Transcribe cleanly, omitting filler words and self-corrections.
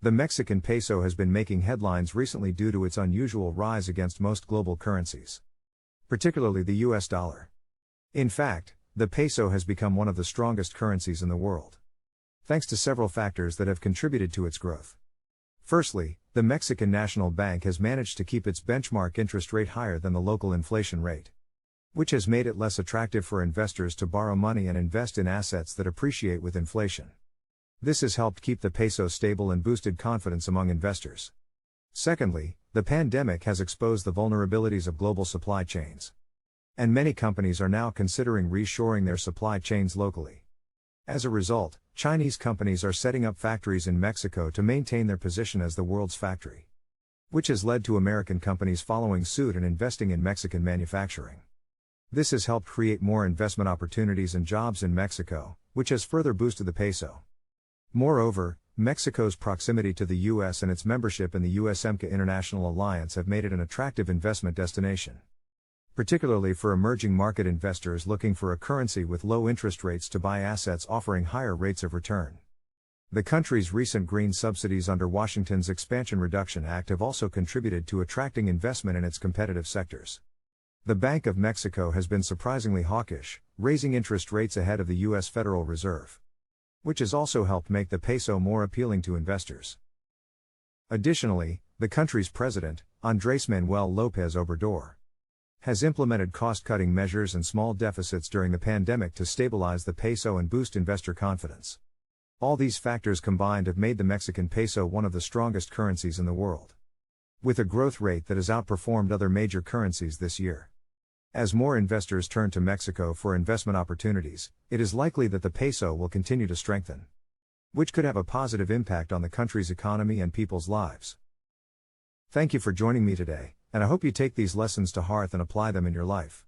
The Mexican peso has been making headlines recently due to its unusual rise against most global currencies, particularly the US dollar. In fact, the peso has become one of the strongest currencies in the world, thanks to several factors that have contributed to its growth. Firstly, the Mexican National Bank has managed to keep its benchmark interest rate higher than the local inflation rate, which has made it less attractive for investors to borrow money and invest in assets that appreciate with inflation. This has helped keep the peso stable and boosted confidence among investors. Secondly, the pandemic has exposed the vulnerabilities of global supply chains, and many companies are now considering reshoring their supply chains locally. As a result, Chinese companies are setting up factories in Mexico to maintain their position as the world's factory, which has led to American companies following suit and investing in Mexican manufacturing. This has helped create more investment opportunities and jobs in Mexico, which has further boosted the peso. Moreover, Mexico's proximity to the US and its membership in the USMCA International Alliance have made it an attractive investment destination, particularly for emerging market investors looking for a currency with low interest rates to buy assets offering higher rates of return. The country's recent green subsidies under Washington's Expansion Reduction Act have also contributed to attracting investment in its competitive sectors. The Bank of Mexico has been surprisingly hawkish, raising interest rates ahead of the US Federal Reserve, which has also helped make the peso more appealing to investors. Additionally, the country's president, Andrés Manuel López Obrador, has implemented cost-cutting measures and small deficits during the pandemic to stabilize the peso and boost investor confidence. All these factors combined have made the Mexican peso one of the strongest currencies in the world, with a growth rate that has outperformed other major currencies this year. As more investors turn to Mexico for investment opportunities, it is likely that the peso will continue to strengthen, which could have a positive impact on the country's economy and people's lives. Thank you for joining me today, and I hope you take these lessons to heart and apply them in your life.